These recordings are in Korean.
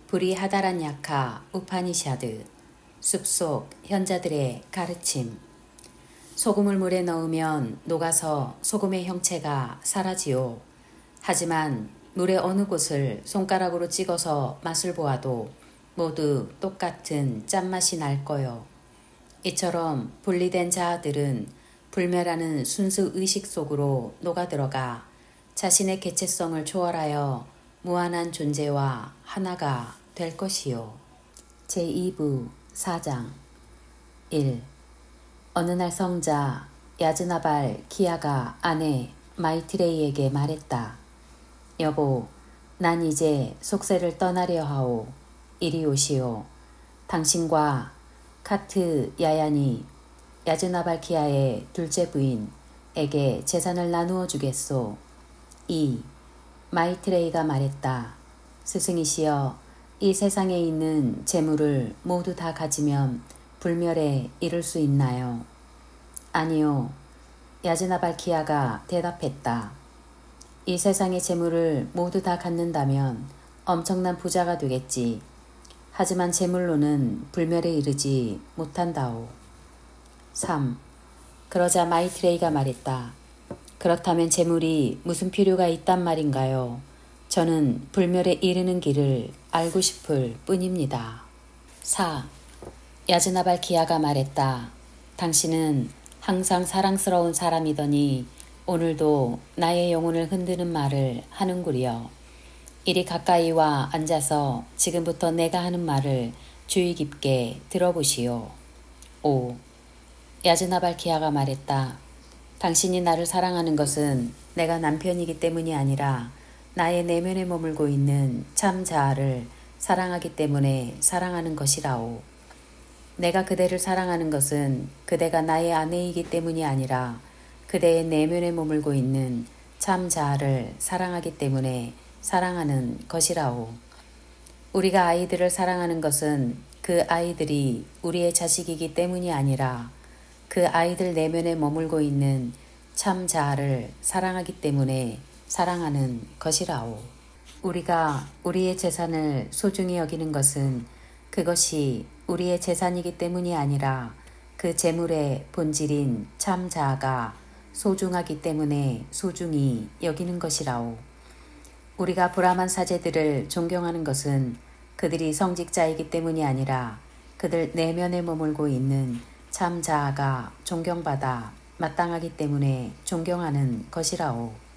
브리하다란야카 우파니샤드 숲속 현자들의 가르침. 소금을 물에 넣으면 녹아서 소금의 형체가 사라지요. 하지만 물의 어느 곳을 손가락으로 찍어서 맛을 보아도 모두 똑같은 짠맛이 날 거요. 이처럼 분리된 자아들은 불멸하는 순수 의식 속으로 녹아들어가 자신의 개체성을 초월하여 무한한 존재와 하나가 될 것이요. 제2부 4장 1. 어느 날 성자 야즈나발 키아가 아내 마이트레이에게 말했다. 여보, 난 이제 속세를 떠나려 하오. 이리 오시오. 당신과 카트 야얀이 야즈나발 키아의 둘째 부인에게 재산을 나누어 주겠소. 2. 마이트레이가 말했다. 스승이시여, 이 세상에 있는 재물을 모두 다 가지면 불멸에 이를 수 있나요? 아니요. 야즈나발 키아가 대답했다. 이 세상의 재물을 모두 다 갖는다면 엄청난 부자가 되겠지. 하지만 재물로는 불멸에 이르지 못한다오. 3. 그러자 마이트레이가 말했다. 그렇다면 재물이 무슨 필요가 있단 말인가요? 저는 불멸에 이르는 길을 알고 싶을 뿐입니다. 4. 야즈나발 키아가 말했다. 당신은 항상 사랑스러운 사람이더니 오늘도 나의 영혼을 흔드는 말을 하는구려. 이리 가까이 와 앉아서 지금부터 내가 하는 말을 주의 깊게 들어보시오. 5. 야즈나발 키아가 말했다. 당신이 나를 사랑하는 것은 내가 남편이기 때문이 아니라 나의 내면에 머물고 있는 참 자아를 사랑하기 때문에 사랑하는 것이라오. 내가 그대를 사랑하는 것은 그대가 나의 아내이기 때문이 아니라 그대의 내면에 머물고 있는 참 자아를 사랑하기 때문에 사랑하는 것이라오. 우리가 아이들을 사랑하는 것은 그 아이들이 우리의 자식이기 때문이 아니라 그 아이들 내면에 머물고 있는 참 자아를 사랑하기 때문에 사랑하는 것이라오. 우리가 우리의 재산을 소중히 여기는 것은 그것이 우리의 재산이기 때문이 아니라 그 재물의 본질인 참 자아가 소중하기 때문에 소중히 여기는 것이라오. 우리가 브라만 사제들을 존경하는 것은 그들이 성직자이기 때문이 아니라 그들 내면에 머물고 있는 참 자아가 존경받아 마땅하기 때문에 존경하는 것이라오.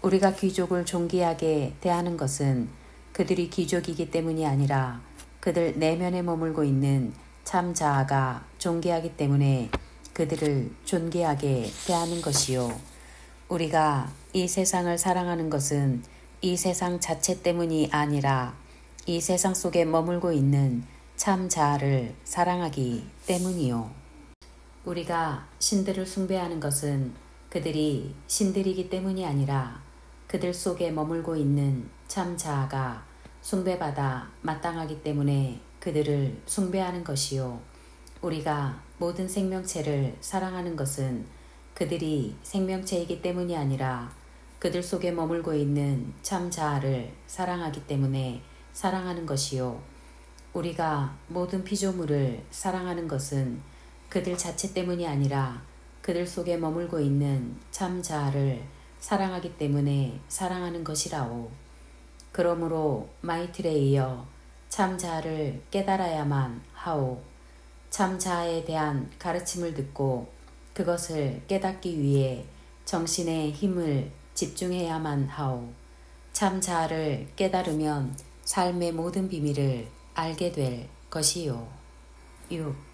우리가 귀족을 존귀하게 대하는 것은 그들이 귀족이기 때문이 아니라 그들 내면에 머물고 있는 참 자아가 존귀하기 때문에 그들을 존귀하게 대하는 것이요. 우리가 이 세상을 사랑하는 것은 이 세상 자체 때문이 아니라 이 세상 속에 머물고 있는 참 자아를 사랑하기 때문이요. 우리가 신들을 숭배하는 것은 그들이 신들이기 때문이 아니라 그들 속에 머물고 있는 참 자아가 숭배받아 마땅하기 때문에 그들을 숭배하는 것이요. 우리가 모든 생명체를 사랑하는 것은 그들이 생명체이기 때문이 아니라 그들 속에 머물고 있는 참 자아를 사랑하기 때문에 사랑하는 것이요. 우리가 모든 피조물을 사랑하는 것은 그들 자체 때문이 아니라 그들 속에 머물고 있는 참 자아를 사랑하기 때문에 사랑하는 것이라오. 그러므로 마이트레이여, 참 자아를 깨달아야만 하오. 참 자아에 대한 가르침을 듣고 그것을 깨닫기 위해 정신의 힘을 집중해야만 하오. 참 자아를 깨달으면 삶의 모든 비밀을 알게 될 것이요. 6.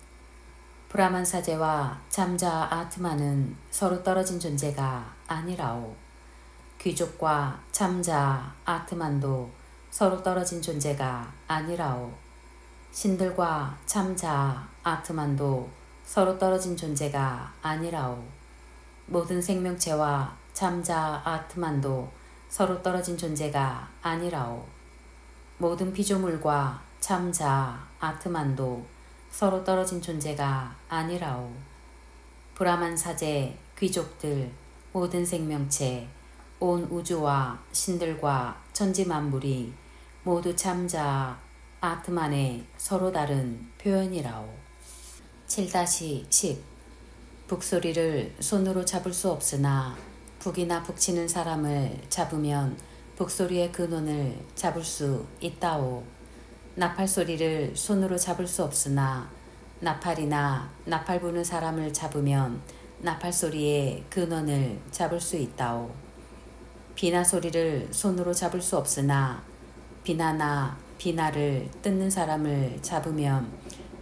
브라만 사제와 참자 아트마는 서로 떨어진 존재가 아니라오. 귀족과 참자 아트만도 서로 떨어진 존재가 아니라오. 신들과 참자 아트만도 서로 떨어진 존재가 아니라오. 모든 생명체와 참자 아트만도 서로 떨어진 존재가 아니라오. 모든 피조물과 참자 아트만도 서로 떨어진 존재가 아니라오. 브라만 사제, 귀족들, 모든 생명체, 온 우주와 신들과 천지 만물이 모두 참자 아트만의 서로 다른 표현이라오. 7-10 북소리를 손으로 잡을 수 없으나 북이나 북치는 사람을 잡으면 북소리의 근원을 잡을 수 있다오. 나팔소리를 손으로 잡을 수 없으나 나팔이나 나팔 부는 사람을 잡으면 나팔소리의 근원을 잡을 수 있다오. 비나 소리를 손으로 잡을 수 없으나 비나나 비나를 뜯는 사람을 잡으면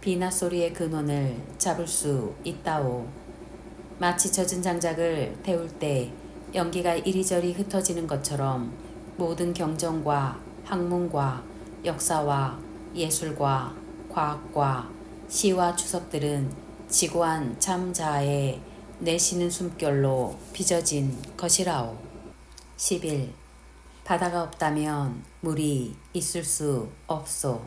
비나 소리의 근원을 잡을 수 있다오. 마치 젖은 장작을 태울 때 연기가 이리저리 흩어지는 것처럼 모든 경전과 학문과 역사와 예술과 과학과 시와 추석들은 지고한 참자아의 내쉬는 숨결로 빚어진 것이라오. 11. 바다가 없다면 물이 있을 수 없소.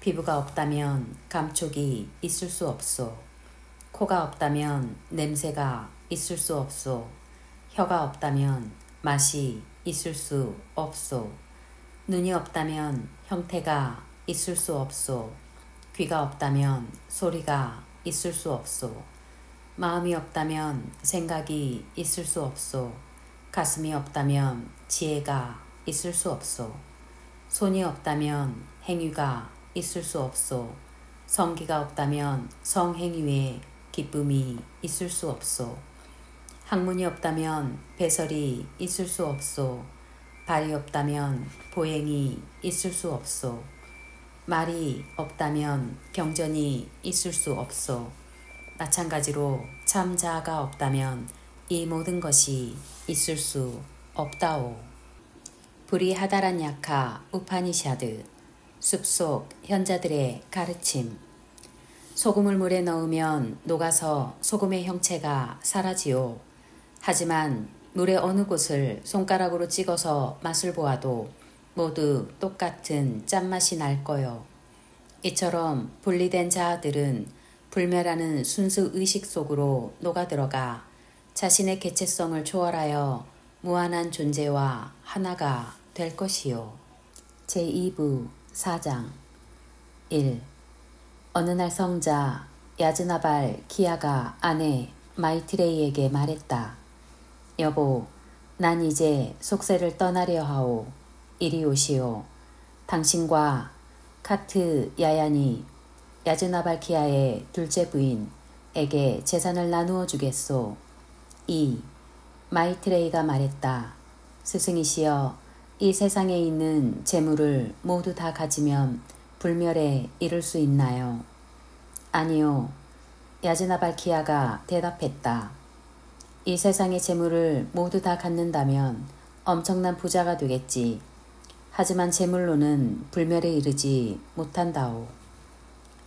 피부가 없다면 감촉이 있을 수 없소. 코가 없다면 냄새가 있을 수 없소. 혀가 없다면 맛이 있을 수 없소. 눈이 없다면 형태가 있을 수 없소. 귀가 없다면 소리가 있을 수 없소. 마음이 없다면 생각이 있을 수 없소. 가슴이 없다면 지혜가 있을 수 없소. 손이 없다면 행위가 있을 수 없소. 성기가 없다면 성행위에 기쁨이 있을 수 없소. 학문이 없다면 배설이 있을 수 없소. 발이 없다면 보행이 있을 수 없소. 말이 없다면 경전이 있을 수 없소. 마찬가지로 참자아가 없다면 이 모든 것이 있을 수 없다오. 브리하다란야카 우파니샤드 숲속 현자들의 가르침. 소금을 물에 넣으면 녹아서 소금의 형체가 사라지요. 하지만 물의 어느 곳을 손가락으로 찍어서 맛을 보아도 모두 똑같은 짠맛이 날 거요. 이처럼 분리된 자아들은 불멸하는 순수 의식 속으로 녹아들어가 자신의 개체성을 초월하여 무한한 존재와 하나가 될 것이요. 제2부 4장 1. 어느 날 성자 야즈나발 키아가 아내 마이트레이에게 말했다. 여보, 난 이제 속세를 떠나려 하오. 이리 오시오. 당신과 카트 야야니 야즈나발 키아의 둘째 부인에게 재산을 나누어 주겠소. 2. 마이트레이가 말했다. 스승이시여, 이 세상에 있는 재물을 모두 다 가지면 불멸에 이를 수 있나요? 아니요. 야즈나발 키아가 대답했다. 이 세상의 재물을 모두 다 갖는다면 엄청난 부자가 되겠지. 하지만 재물로는 불멸에 이르지 못한다오.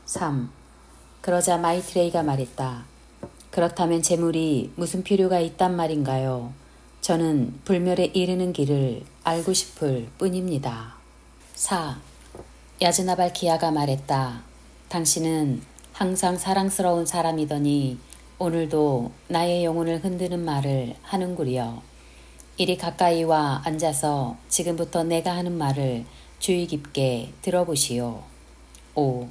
3. 그러자 마이트레이가 말했다. 그렇다면 재물이 무슨 필요가 있단 말인가요? 저는 불멸에 이르는 길을 알고 싶을 뿐입니다. 4. 야즈나발 키아가 말했다. 당신은 항상 사랑스러운 사람이더니 오늘도 나의 영혼을 흔드는 말을 하는구려. 이리 가까이 와 앉아서 지금부터 내가 하는 말을 주의 깊게 들어보시오. 5.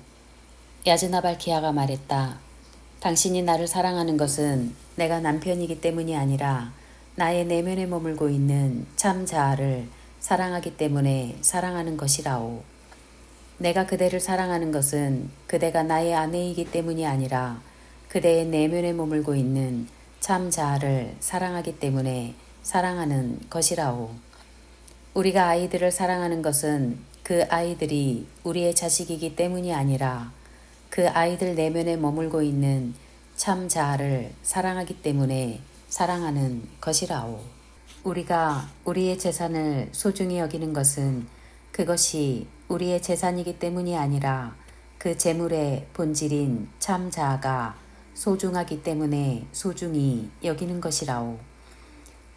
야즈나발 키아가 말했다. 당신이 나를 사랑하는 것은 내가 남편이기 때문이 아니라 나의 내면에 머물고 있는 참 자아를 사랑하기 때문에 사랑하는 것이라오. 내가 그대를 사랑하는 것은 그대가 나의 아내이기 때문이 아니라 그대의 내면에 머물고 있는 참 자아를 사랑하기 때문에 사랑하는 것이라오. 우리가 아이들을 사랑하는 것은 그 아이들이 우리의 자식이기 때문이 아니라 그 아이들 내면에 머물고 있는 참 자아를 사랑하기 때문에 사랑하는 것이라오. 우리가 우리의 재산을 소중히 여기는 것은 그것이 우리의 재산이기 때문이 아니라 그 재물의 본질인 참 자아가 소중하기 때문에 소중히 여기는 것이라오.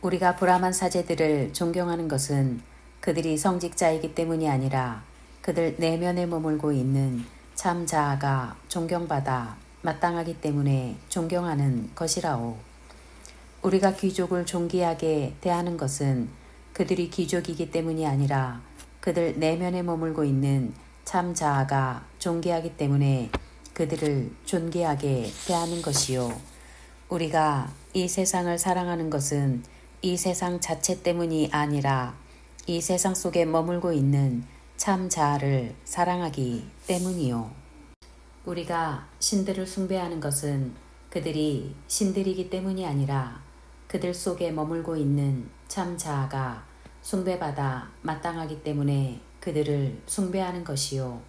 우리가 브라만 사제들을 존경하는 것은 그들이 성직자이기 때문이 아니라 그들 내면에 머물고 있는 참 자아가 존경받아 마땅하기 때문에 존경하는 것이라오. 우리가 귀족을 존귀하게 대하는 것은 그들이 귀족이기 때문이 아니라 그들 내면에 머물고 있는 참 자아가 존귀하기 때문에 그들을 존귀하게 대하는 것이요. 우리가 이 세상을 사랑하는 것은 이 세상 자체 때문이 아니라 이 세상 속에 머물고 있는 참 자아를 사랑하기 때문이요. 우리가 신들을 숭배하는 것은 그들이 신들이기 때문이 아니라 그들 속에 머물고 있는 참 자아가 숭배받아 마땅하기 때문에 그들을 숭배하는 것이요.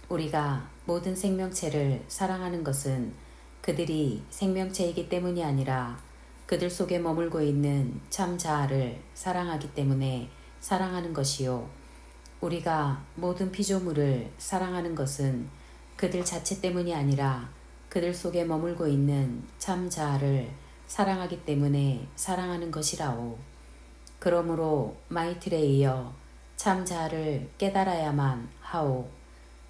우리가 모든 생명체를 사랑하는 것은 그들이 생명체이기 때문이 아니라 그들 속에 머물고 있는 참 자아를 사랑하기 때문에 사랑하는 것이요. 우리가 모든 피조물을 사랑하는 것은 그들 자체 때문이 아니라 그들 속에 머물고 있는 참 자아를 사랑하기 때문에 사랑하는 것이라오. 그러므로 마이틀에 이어 참 자아를 깨달아야만 하오.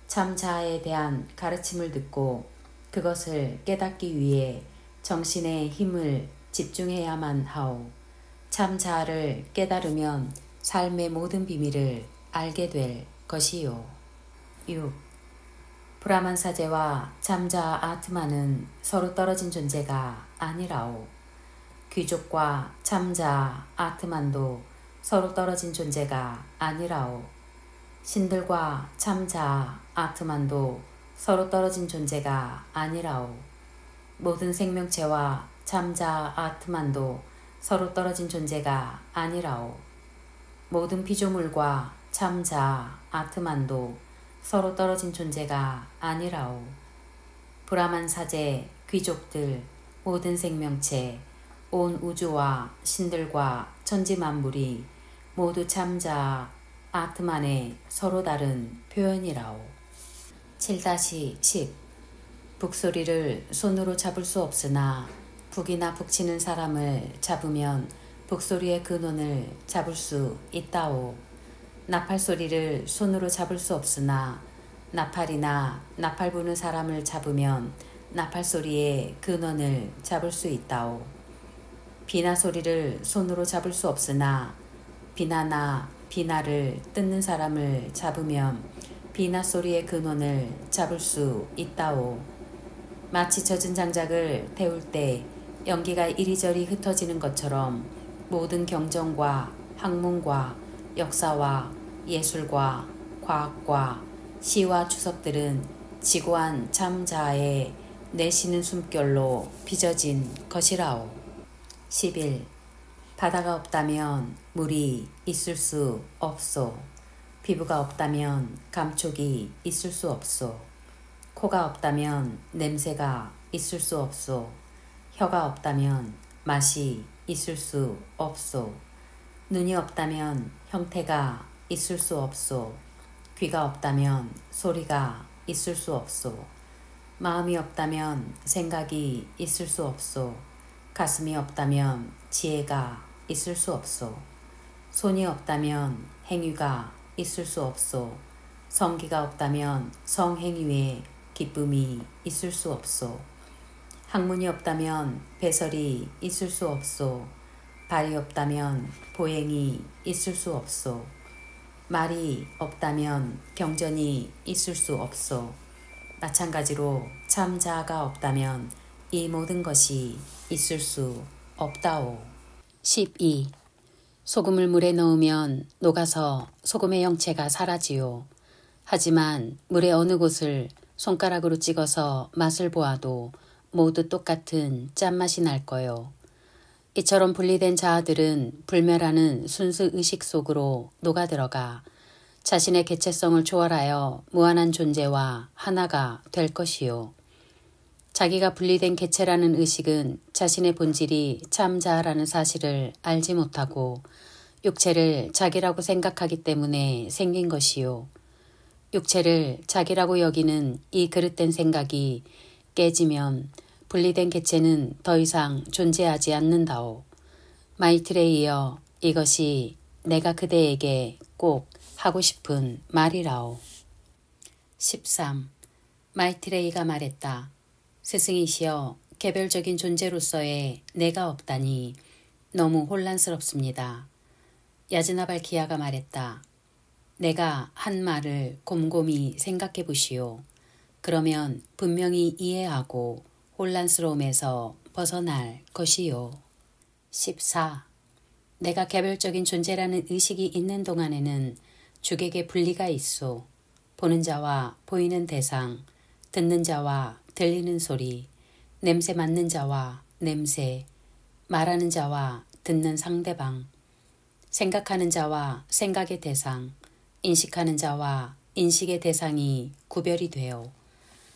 참 자아에 대한 가르침을 듣고 그것을 깨닫기 위해 정신의 힘을 집중해야만 하오. 참 자아를 깨달으면 삶의 모든 비밀을 알게 될 것이요. 6. 브라만 사제와 참자 아트마는 서로 떨어진 존재가 아니라오. 귀족과 참자 아트만도 서로 떨어진 존재가 아니라오. 신들과 참자 아트만도 서로 떨어진 존재가 아니라오. 모든 생명체와 참자 아트만도 서로 떨어진 존재가 아니라오. 모든 피조물과 참자 아트만도 서로 떨어진 존재가 아니라오. 브라만 사제, 귀족들, 모든 생명체, 온 우주와 신들과 천지 만물이 모두 참자 아트만의 서로 다른 표현이라오. 7-10 북소리를 손으로 잡을 수 없으나 북이나 북치는 사람을 잡으면 북소리의 근원을 잡을 수 있다오. 나팔 소리를 손으로 잡을 수 없으나 나팔이나 나팔 부는 사람을 잡으면 나팔 소리의 근원을 잡을 수 있다오. 비나 소리를 손으로 잡을 수 없으나 비나나 비나를 뜯는 사람을 잡으면 비나 소리의 근원을 잡을 수 있다오. 마치 젖은 장작을 태울 때 연기가 이리저리 흩어지는 것처럼 모든 경전과 학문과 역사와 예술과 과학과 시와 추석들은 지고한 참 자아의 내쉬는 숨결로 빚어진 것이라오. 11. 바다가 없다면 물이 있을 수 없소. 피부가 없다면 감촉이 있을 수 없소. 코가 없다면 냄새가 있을 수 없소. 혀가 없다면 맛이 있을 수 없소. 눈이 없다면 형태가 있을 수 없소. 귀가 없다면 소리가 있을 수 없소. 마음이 없다면 생각이 있을 수 없소. 가슴이 없다면 지혜가 있을 수 없소. 손이 없다면 행위가 있을 수 없소. 성기가 없다면 성행위에 기쁨이 있을 수 없소. 학문이 없다면 배설이 있을 수 없소. 발이 없다면 보행이 있을 수 없소. 말이 없다면 경전이 있을 수 없소. 마찬가지로 참 자아가 없다면 이 모든 것이 있을 수 없다오. 12. 소금을 물에 넣으면 녹아서 소금의 형체가 사라지요. 하지만 물의 어느 곳을 손가락으로 찍어서 맛을 보아도 모두 똑같은 짠맛이 날 거요. 이처럼 분리된 자아들은 불멸하는 순수 의식 속으로 녹아들어가 자신의 개체성을 초월하여 무한한 존재와 하나가 될 것이요. 자기가 분리된 개체라는 의식은 자신의 본질이 참 자아라는 사실을 알지 못하고 육체를 자기라고 생각하기 때문에 생긴 것이요. 육체를 자기라고 여기는 이 그릇된 생각이 깨지면 분리된 개체는 더 이상 존재하지 않는다오. 마이틀에 이어 이것이 내가 그대에게 꼭 하고 싶은 말이라오. 13. 마이트레이가 말했다. 스승이시여, 개별적인 존재로서의 내가 없다니 너무 혼란스럽습니다. 야즈나발키아가 말했다. 내가 한 말을 곰곰이 생각해 보시오. 그러면 분명히 이해하고 혼란스러움에서 벗어날 것이요. 14. 내가 개별적인 존재라는 의식이 있는 동안에는 주객의 분리가 있소. 보는 자와 보이는 대상, 듣는 자와 들리는 소리, 냄새 맡는 자와 냄새, 말하는 자와 듣는 상대방, 생각하는 자와 생각의 대상, 인식하는 자와 인식의 대상이 구별이 되어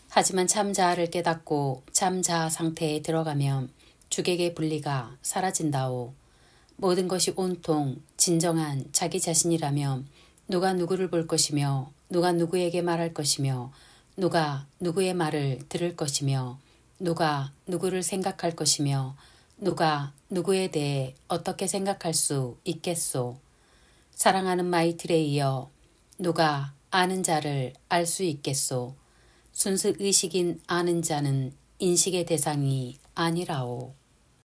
하지만 참자아를 깨닫고 참자아 상태에 들어가면 주객의 분리가 사라진다오. 모든 것이 온통 진정한 자기 자신이라면 누가 누구를 볼 것이며 누가 누구에게 말할 것이며 누가 누구의 말을 들을 것이며 누가 누구를 생각할 것이며 누가 누구에 대해 어떻게 생각할 수 있겠소. 사랑하는 마이틀에 이어 누가 아는 자를 알 수 있겠소. 순수 의식인 아는 자는 인식의 대상이 아니라오.